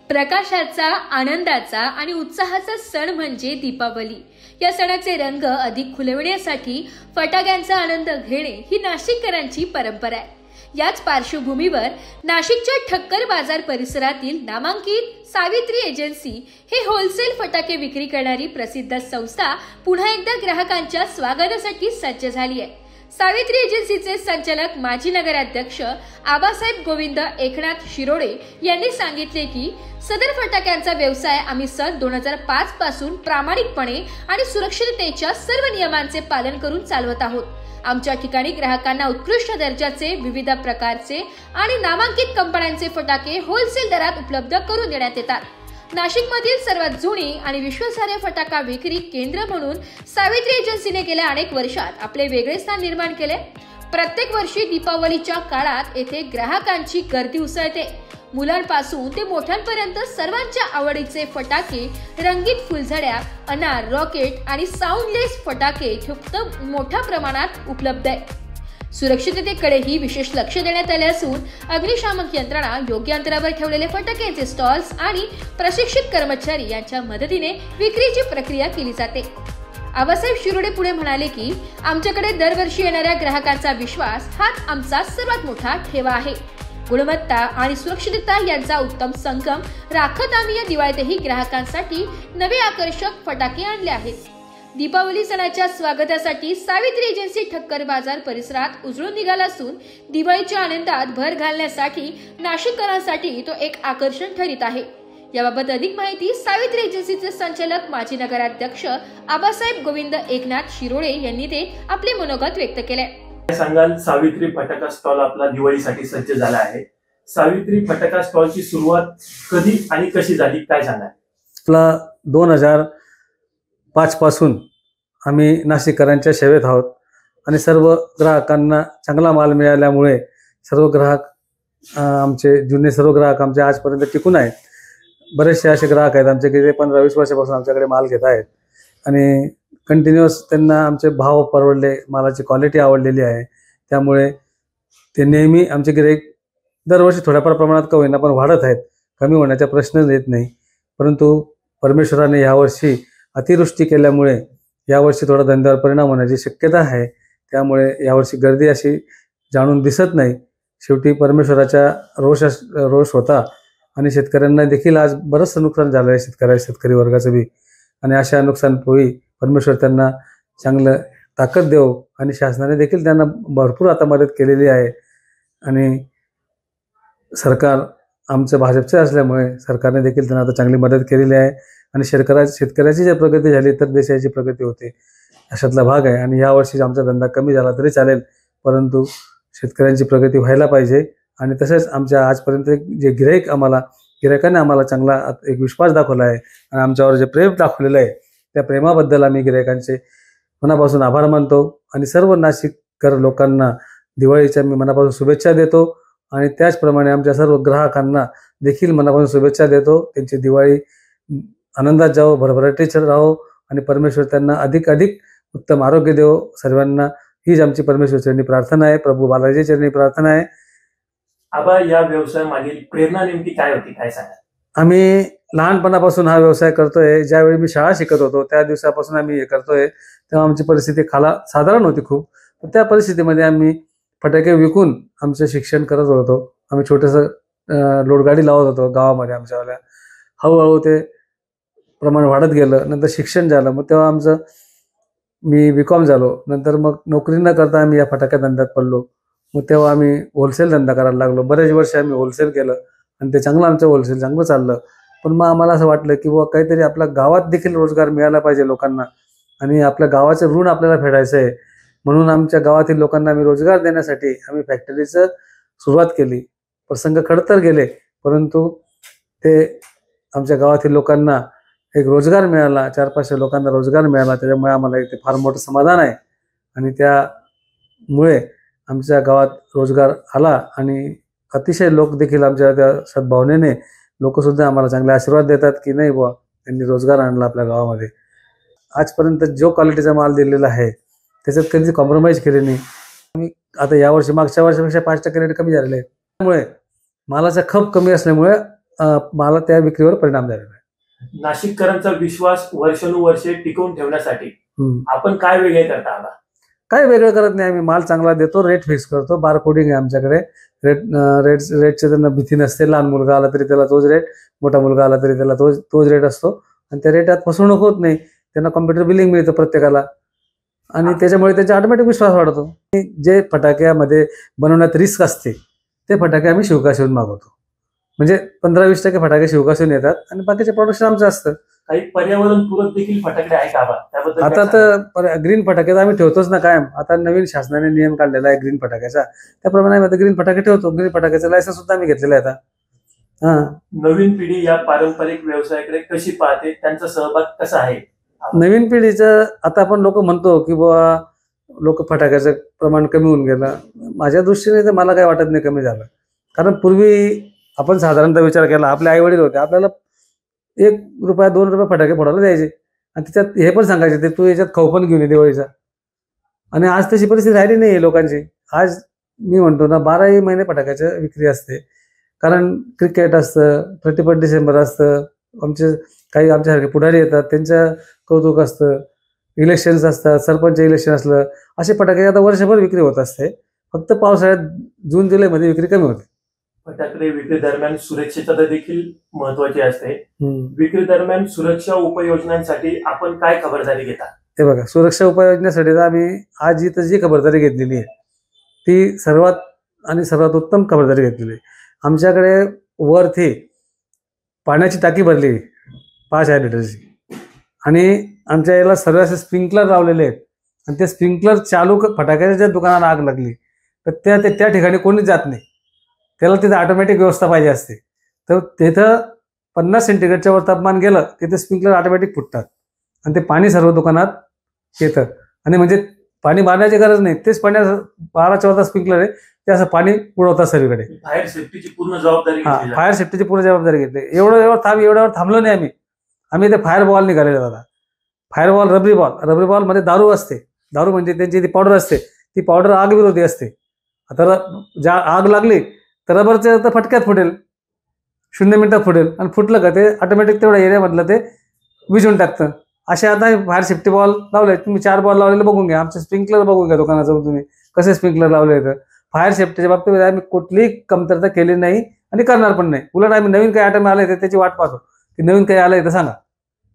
प्रकाशाचा, आनंदाचा आणि उत्साहाचा सण म्हणजे दीपावली। या सणाचे रंग अधिक खुलवण्यासाठी फटाक्यांचा आनंद घेणे ही नाशिककरांची परंपरा आहे। याच पार्श्वभूमीवर नाशिकच्या ठक्कर बाजार परिसरातील नामांकित सावित्री एजन्सी हे होलसेल फटाके विक्री करणारी प्रसिद्ध संस्था पुन्हा एकदा ग्राहकांच्या स्वागतासाठी सज्ज झाली आहे। सावित्री एजन्सीचे संचालक माजी नगराध्यक्ष आबासाहेब गोविंद एकनाथ शिरोडे यांनी सांगितले की सदर फटाक्यांचा व्यवसाय आम्ही सन 2005 पासून प्रामाणिकपणे आणि सुरक्षिततेच्या सर्व नियमांचे पालन करून चालवत आहोत। आमच्या ठिकाणी ग्राहकांना उत्कृष्ट दर्जाचे, विविध प्रकारचे आणि नामांकित कंपन्यांचे फटाके होलसेल दरात उपलब्ध करून देण्यात येतात। नाशिकमधील सर्वात जुनी आणि विश्वासार्ह फटाका विक्री केंद्र म्हणून सावित्री एजन्सीने गेल्या अनेक वर्षात आपले वेगळे स्थान निर्माण केले। प्रत्येक वर्षी दीपावलीच्या काळात येथे ग्राहकांची गर्दी उसळते। मुलांपासून ते मोठ्यांपर्यंत सर्वांच्या आवडीचे फटाके, रंगीत फुलझड्या, अनार, रॉकेट आणि साऊंडलेस फटाके फक्त मोठ्या प्रमाणात उपलब्ध आहेत। सुरक्षिततेकडेही विशेष लक्ष देण्यात आले असून अग्निशामक यंत्रणा, योग्य अंतरावर ठेवलेले फटाक्यांचे स्टॉल्स आणि प्रशिक्षित कर्मचारी यांच्या मदतीने विक्रीची प्रक्रिया केली जाते। आबासाहेब शिरोडे पुढे म्हणाले की आमच्याकडे दरवर्षी येणाऱ्या ग्राहकांचा विश्वास हाच आमचा सर्वात मोठा ठेवा आहे। गुणवत्ता आणि सुरक्षितता यांचा उत्तम संगम राखत आम्ही या दिवाळीतही ग्राहकांसाठी नवे आकर्षक फटाके आणले आहेत। दीपावली सणाच्या स्वागतासाठी सावित्री एजन्सी ठक्कर बाजार परिसरात उजळून निघाला असून दिवाळीच्या आनंदात भर घालण्यासाठी नाशिककरांसाठी तो एक आकर्षण ठरत आहे। याबाबत अधिक माहिती सावित्री एजन्सीचे संचालक माजी नगराध्यक्ष आबासाहेब गोविंद एकनाथ शिरोडे यांनी देत आपले मनोगत व्यक्त केले। सांगाल, सावित्री फटाका स्टॉल आपला दिवाळीसाठी सज्ज झाला आहे। सावित्री फटाका स्टॉलची सुरुवात कधी आणि कशी झाली, काय सांगाल? आपला 2005 पासून आम्ही नाशिककरांच्या सेवेत आहोत आणि सर्व ग्राहकांना चांगला माल मिळाल्यामुळे सर्व ग्राहक आमचे जुने सर्व ग्राहक आमचे आजपर्यंत टिकून आहेत। बरेचसे असे ग्राहक आहेत आमचे की जे 15-20 वर्षापासून आमच्याकडे माल घेत आहेत आणि कंटिन्युअस त्यांना आमचे भाव परवडले, मालाची क्वालिटी आवडलेली आहे। त्यामुळे ते नेहमी आमचे गिराईक दरवर्षी थोड्याफार प्रमाणात का होईना पण वाढत आहेत, कमी होण्याचा प्रश्नच येत नाही। परंतु परमेश्वराने यावर्षी अतिवृष्टी केल्यामुळे यावर्षी थोडा धंद्यावर परिणाम होण्याची शक्यता आहे। त्यामुळे यावर्षी गर्दी अशी जाणून दिसत नाही। शेवटी परमेश्वराचा रोष होता आणि शेतकऱ्यांना देखील आज बरंचसं नुकसान झालं आहे, शेतकरी वर्गाचं बी। आणि अशा नुकसानपोई परमेश्वर त्यांना चांगलं ताकद देव आणि शासनाने देखील त्यांना भरपूर आता मदत केलेली आहे। आणि सरकार आमचं भाजपचे असल्यामुळे सरकारने देखील त्यांना आता चांगली मदत केलेली आहे आणि शेतकऱ्याची जर प्रगती झाली तर देशाची प्रगती होते, अशातला भाग आहे। आणि यावर्षी आमचा धंदा कमी झाला तरी चालेल, परंतु शेतकऱ्यांची प्रगती व्हायला पाहिजे। आणि तसेच आमच्या आजपर्यंत जे गिरायकांनी आम्हाला चांगला एक विश्वास दाखवला आहे आणि आमच्यावर जे प्रेम दाखवलेलं आहे त्या प्रेमाबद्दल आम्ही गिरायकांचे मनापासून आभार मानतो आणि सर्व नाशिककर लोकांना दिवाळीच्या मी मनापासून शुभेच्छा देतो आणि त्याचप्रमाणे आमच्या सर्व ग्राहकांना देखील मनापासून शुभेच्छा देतो। त्यांची दिवाळी आनंदात जावो, भरभराटीत राहो आणि परमेश्वर त्यांना अधिक उत्तम आरोग्य देवो सर्वांना, हीच आमची परमेश्वर चरणी प्रार्थना आहे, प्रभू बालाजी चरणी प्रार्थना आहे। आबा, या व्यवसायामागील प्रेरणा नेमकी काय होती, काय सांगा? आम्ही लहानपणापासून हा व्यवसाय करतोय। ज्यावेळी मी शाळा शिकत होतो त्या दिवसापासून आम्ही हे करतोय, तेव्हा आमची परिस्थिती साधारण होती खूप। त्या परिस्थितीमध्ये आम्ही फटाके विकून आमचं शिक्षण करत होतो। आम्ही छोटंसं लोडगाडी लावत होतो गावामध्ये आमच्यावाल्या। हळूहळू ते प्रमाण वाढत गेलं, नंतर शिक्षण झालं, मग तेव्हा मी B.Com झालो। नंतर मग नोकरी न करता आम्ही या फटाक्या धंद्यात पडलो। मग तेव्हा आम्ही होलसेल धंदा करायला लागलो। बरेच वर्ष आम्ही होलसेल केलं आणि ते आमचं होलसेल चांगलं चाललं। पण मग आम्हाला असं वाटलं की बुवा काहीतरी आपल्या गावात देखील रोजगार मिळाला पाहिजे लोकांना आणि आपल्या गावाचं ऋण आपल्याला फेडायचं आहे। म्हणून आमच्या गावातील लोकांना आम्ही रोजगार देण्यासाठी आम्ही फॅक्टरीचं सुरुवात केली। प्रसंग खडतर गेले, परंतु ते आमच्या गावातील लोकांना एक रोजगार मिळाला, 400-500 लोकांना रोजगार मिळाला। त्याच्यामुळे आम्हाला इथे फार मोठं समाधान आहे आणि त्यामुळे आमच्या गावात रोजगार आला आणि अतिशय लोक देखील आमच्या त्या सद्भावनेने लोकसुद्धा आम्हाला चांगले आशीर्वाद देतात की नाही बुवा त्यांनी रोजगार आणला आपल्या गावामध्ये। आजपर्यंत जो क्वालिटीचा माल दिलेला आहे त्याच्यात कधीच कॉम्प्रोमाइज केले नाही। आम्ही आता यावर्षी मागच्या वर्षापेक्षा 5% रेट कमी झालेले आहे। त्यामुळे मालाचा खप कमी असल्यामुळे मला त्या विक्रीवर परिणाम झालेला आहे. नाशिककरांचा विश्वास वर्षानुवर्षे टिकवून ठेवण्यासाठी आपण काय वेगळे करता आला? काही वेगळं करत नाही. आम्ही माल चांगला देतो, रेट फिक्स करतो, बार कोडिंग आहे आमच्याकडे. रेटचे त्यांना भीती नसते. लहान मुलगा आला तरी त्याला तोच रेट, मोठा मुलगा आला तरी त्याला तोच रेट असतो आणि त्या रेटात फसवणूक होत नाही. त्यांना कॉम्प्युटर बिलिंग मिळतं प्रत्येकाला आणि त्याच्यामुळे त्यांचा ऑटोमॅटिक विश्वास वाढतो. जे फटाक्यामध्ये बनवण्यात रिस्क असते ते फटाके आम्ही शिवकाशीहून मागवतो. म्हणजे 15-20% फटाके शिवकाशीहून येतात आणि बाकीचे प्रोडक्शन आमचं असतं. काही पर्यावरणपूरक देखील फटाकडे आहे का त्याबद्दल? आता तर ग्रीन फटाके आम्ही ठेवतोच ना कायम. आता नवीन शासनाने नियम काढलेला आहे ग्रीन फटाक्याचा, त्याप्रमाणे आम्ही आता ग्रीन फटाके ठेवतो. ग्रीन फटाक्याचं लायसन्स सुद्धा आम्ही घेतलेलं आहे आता. नवीन पिढी या पारंपरिक व्यवसायाकडे कशी पाहते, त्यांचा सहभाग कसा आहे? नवीन पिढीचं आता आपण लोक म्हणतो की बाबा लोक फटाक्याचं प्रमाण कमी होऊन गेलं. माझ्या दृष्टीने तर मला काय वाटत नाही कमी झालं. कारण पूर्वी आपण साधारणतः विचार केला, आपले आई वडील होते, आपल्याला ₹1, ₹2 फटाके फोडायला द्यायचे आणि त्याच्यात हे पण सांगायचे ते तू याच्यात खाऊ पण घेऊन ये दिवाळीचा. आणि आज तशी परिस्थिती राहिली नाही लोकांची. आज मी म्हणतो ना 12ही महिने फटाक्याची विक्री असते. कारण क्रिकेट असतं, 31 डिसेंबर असतं, काही आमच्यासारखे पुढारी येतात त्यांचं कौतुक असतं, इलेक्शन्स असतात, सरपंच इलेक्शन असलं, असे फटाके आता वर्षभर विक्री होत असते. फक्त पावसाळ्यात जून-जुलैमध्ये विक्री कमी होते. फटाके विक्री दरम्यान सुरक्षेचा देखील महत्वाची असते. विक्री दरम्यान सुरक्षा उपाययोजनांसाठी आपण काय खबरदारी घेता? हे बघा, सुरक्षा उपाययोजनेसाठी तर आम्ही आज इथं जी खबरदारी घेतलेली आहे ती सर्वात उत्तम खबरदारी घेतलेली आहे. आमच्याकडे वरती पाण्याची टाकी भरली 5,000 लिटरची आणि आमच्या याला सर्व असे स्प्रिंकलर लावलेले आहेत आणि ते स्प्रिंकलर चालू फटाक्याच्या ज्या दुकानाला आग लागली तर त्या ठिकाणी कोणीच जात नाही. त्याला तिथं ऑटोमॅटिक व्यवस्था पाहिजे असते. तर तिथं 50 सेंटीग्रेडच्या वर तापमान गेलं तिथे स्प्रिंकलर ऑटोमॅटिक फुटतात आणि ते पाणी सर्व दुकानात येतं. आणि म्हणजे पाणी मारण्याची गरज नाही, तेच पाणी 12-14 स्प्रिंकलर आहे ते असं पाणी उडवतात सगळीकडे. फायर सेफ्टीची पूर्ण जबाबदारी फायर सेफ्टीची पूर्ण जबाबदारी घेतली. एवढ्यावर थांबलो नाही आम्ही ते फायर बॉल निघालेले दादा. फायर बॉल, रबरी बॉल मध्ये दारू असते. दारू म्हणजे त्यांची ती पावडर असते, ती पावडर आग विरोधी असते. आता ज्या आग लागली तर रबरचं तर फटक्यात फुटेल, 0 मिनिटात फुटेल आणि फुटलं का ते ऑटोमॅटिक तेवढ्या एरियामधलं ते विझून टाकतं. असे आता फायर सेफ्टी बॉल लावले. तुम्ही 4 बॉल लावलेले बघून घ्या, आमचे स्प्रिंकलर बघून घ्या दुकानात जाऊन तुम्ही कसे स्प्रिंकलर लावले. तर फायर सेफ्टीच्या बाबतीत आम्ही कुठलीही कमतरता केली नाही आणि करणार पण नाही. उलट आम्ही नवीन काही आयटम आले तर त्याची वाट पाहतो की नवीन काही आलंय तर सांगा,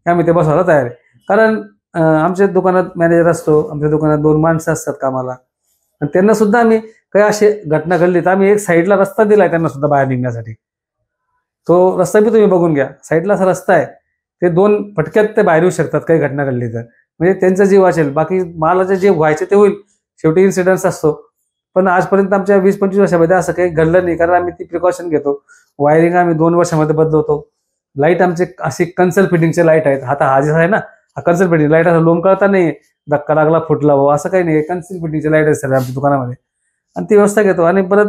आम्ही ते बसवायला तयार आहे. कारण आमच्या दुकानात मॅनेजर असतो, आमच्या दुकानात 2 माणसं असतात कामाला आणि त्यांना सुद्धा आम्ही काही अशी घटना घडली तर आम्ही एक साईडला रस्ता दिलाय त्यांना सुद्धा बाहेर निघण्यासाठी. तो रस्ता बी तुम्ही बघून घ्या, साईडला असा रस्ता आहे, ते 2 फटक्यात ते बाहेर येऊ शकतात काही घटना घडली तर. म्हणजे त्यांचा जीव वाचेल, बाकी मालाचे जे व्हायचे ते होईल. शेवटी इन्सिडन्स असतो. पण आजपर्यंत आमच्या 20-25 वर्षामध्ये असं काही घडलं नाही, कारण आम्ही ती प्रिकॉशन घेतो. वायरिंग आम्ही 2 वर्षामध्ये बदलवतो. लाईट आमचे अशी कन्सल फिटिंगचे लाईट आहेत. आता हा जसा आहे ना हा कन्सल फिटिंग लाईट, असं लोंबकळता नाही, धक्का लागला फुटला हो असं काही नाही. कन्सल फिटिंगचे लाईट आहेत सर आमच्या दुकानामध्ये आणि ती व्यवस्था घेतो. आणि परत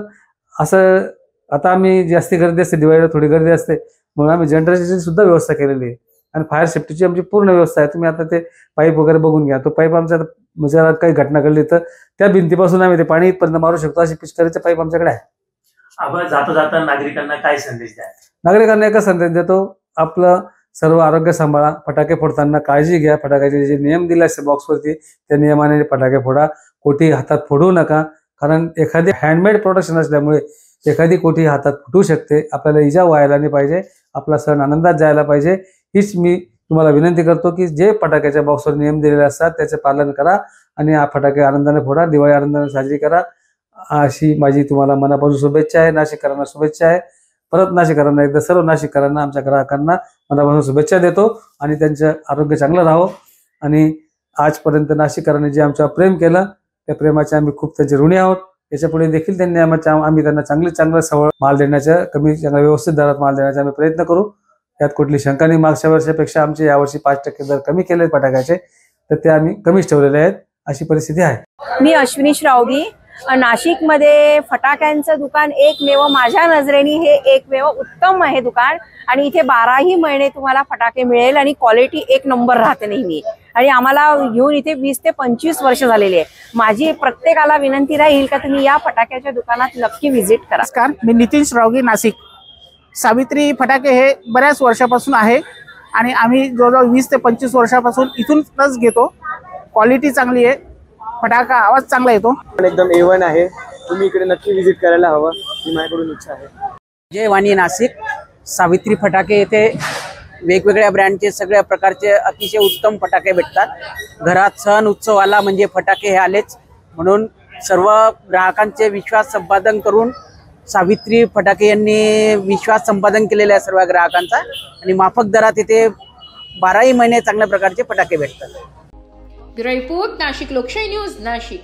असं आता आम्ही जास्ती गर्दी असते, दिवाळीला थोडी गर्दी असते म्हणून आम्ही जनरेटरची सुद्धा व्यवस्था केलेली आहे आणि फायर सेफ्टीची आमची पूर्ण व्यवस्था आहे. तुम्ही आता ते पाईप वगैरे बघून घ्या. तो पाईप आमच्या म्हणजे काही घटना घडली तर त्या भिंतीपासून आम्ही ते पाणी इथपर्यंत मारू शकतो अशी पिचकारीचे पाईप आमच्याकडे आहे. आपण जाता नागरिकांना काय संदेश द्या? नागरिकांना एकच संदेश देतो, आपलं सर्व आरोग्य सांभाळा, फटाके फोडताना काळजी घ्या. फटाक्याचे जे नियम दिले असते बॉक्सवरती त्या नियमाने फटाके फोडा. कोठी हातात फोडू नका, कारण एखादी हँडमेड प्रोडक्शन असल्यामुळे एखादी कोठी हातात फुटू शकते. आपल्याला इजा व्हायला नाही पाहिजे, आपला सण आनंदात जायला पाहिजे. हीच मी तुम्हाला विनंती करतो की जे फटाक्याच्या बॉक्सवर नियम दिलेले असतात त्याचे पालन करा आणि हा फटाके आनंदाने फोडा, दिवाळी आनंदाने साजरी करा, अशी माझी तुम्हाला मनापासून शुभेच्छा आहे. नाशिककरांना शुभेच्छा आहे. परत नाशिककरांना एकदा सर्व नाशिककरांना आमच्या ग्राहकांना मनापासून शुभेच्छा देतो आणि त्यांचं आरोग्य चांगलं राहो. आणि आजपर्यंत नाशिककरांनी जे आमच्यावर प्रेम केलं त्या प्रेमाचे आम्ही खूप त्यांचे ऋणी आहोत. याच्यापुढे देखील त्यांनी आम्ही त्यांना चांगलं सवळ माल देण्याच्या, चांगला व्यवस्थित दरात माल देण्याचा आम्ही प्रयत्न करू. यात कुठली शंका नाही. मागच्या वर्षापेक्षा आमचे यावर्षी 5% दर कमी केले फटाक्याचे, तर ते आम्ही कमीच ठेवलेले आहेत. अशी परिस्थिती आहे. मी अश्विनी श्रावगी. नाशिकमध्ये फटाक्यांचं दुकान एकमेव माझ्या नजरेने हे एकमेव उत्तम आहे दुकान आणि इथे 12ही महिने तुम्हाला फटाके मिळेल आणि क्वालिटी 1 नंबर राहते नेहमी. आणि आम्हाला घेऊन इथे 20 ते 25 वर्ष झालेली आहे. माझी प्रत्येकाला विनंती राहील का तुम्ही या फटाक्याच्या दुकानात नक्की व्हिजिट करा. नमस्कार, मी नितीन श्रावगी, नाशिक. सावित्री फटाके हे बऱ्याच वर्षापासून आहे आणि आम्ही जवळजवळ 20 ते 25 वर्षापासून इथूनच घेतो. क्वालिटी चांगली आहे, फटाका आवाज चांगला येतो. एकदम A1 आहे. तुम्ही इकडे नक्की व्हिजिट करायला हवं ही माझ्याकडून इच्छा आहे. जय वाणी नाशिक. सावित्री फटाके येथे वेगवेगळ्या ब्रँडचे सगळ्या प्रकारचे अतिशय उत्तम फटाके भेटतात. घरात सण उत्सव आला म्हणजे फटाके हे आलेच, म्हणून सर्व ग्राहकांचे विश्वास संपादन करून सावित्री फटाके यांनी विश्वास संपादन केलेला आहे सर्व ग्राहकांचा आणि माफक दरात येथे 12ही महिने चांगल्या प्रकारचे फटाके भेटतात. ब्युरो रिपोर्ट, नाशिक लोकशाही न्यूज, नाशिक.